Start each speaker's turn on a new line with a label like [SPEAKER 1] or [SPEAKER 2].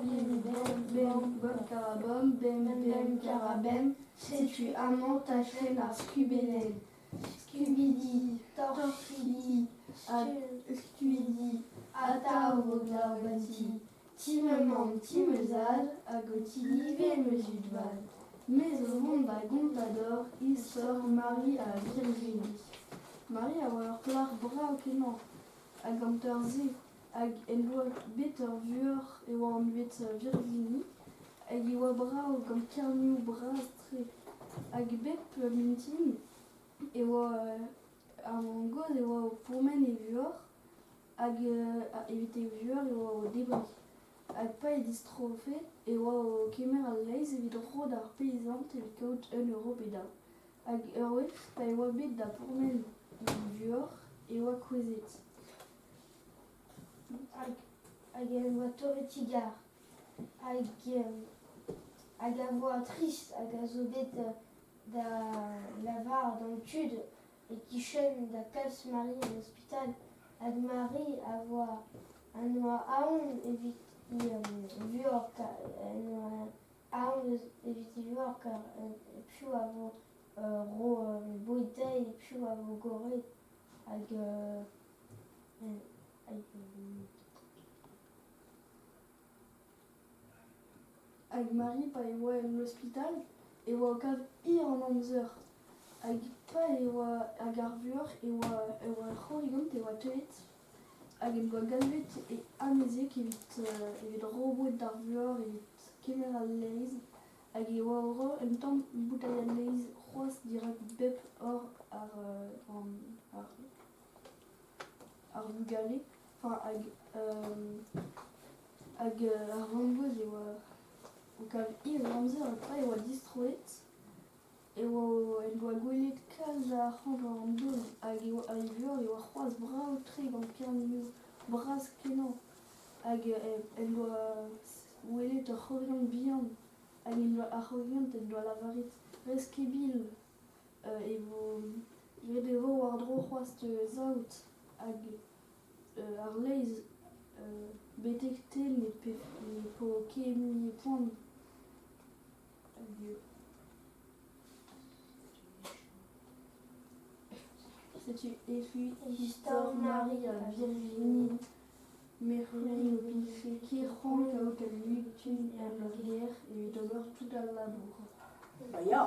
[SPEAKER 1] bim, bim, bom, carabom, bem, bem, carabem. Sais-tu amant ta chaîne à scubélène? Scubidi, torfidi, scubidi, ataoglabati. Timemam, timezad, agotili, vemezudval. Mais au monde à Gontador, il sort Marie à Virginie. Marie a war klar bra kenan, hag amterze, hag en doa beter vuur e oa an bet Virginie, hag e oa bra o gant kerniou bra stre, hag bep mintin, e oa an goz e oa o pourmen e vuur, hag evit e vuur e oa o debri. Hag pa e distrofe, e oa o kemer al leiz evit rod ar peizant evit kaout €1 beda. Hag ur wech pa e oa bet da pourmen vuur e oa kwezet.
[SPEAKER 2] Hag en oa torretigar, hag a voa trist, hag a zo bet da lavar d'an tud e kichen da kalz Marie en ospital, hag Marie a voa an oa aon evit vuor, en oa aon evit vuor, kar piou a vo ro boitei e piou a vo goret, hag
[SPEAKER 1] Hag Marie pa e oa en l'hospital, e oa o kav hir an amzer. Hag pa e oa hag ar vuor, e oa c'horigant e oa teuet. Hag en doa galvet e amezek evit roboet d'ar vuor, evit kemer al leiz. Hag e oa ro en tamm boutaille al leiz c'hoaz dirak bep hor ar vugale. Enfin, hag ar vangoz e oa o kav hir an amzer, hag pa e oa distroet. E oa en doa gwelet kalz a c'hanj an dol, hag e oa al vuor e oa c'hoaz brav tre gant kerniou braz kenan. Hag en doa welet ur c'horigant bihan, hag ar c'horigant en doa lavaret reskebil e vo ret e vo war dro c'hoaz zaout, hag ar leiz betek tel ne po kemi e poan. C'est-tu effuit histoire Marie à Virginie, Merveille au pilché, qui rend kaout al luktun e an guerre et d'ober tout al labour.
[SPEAKER 3] Ja.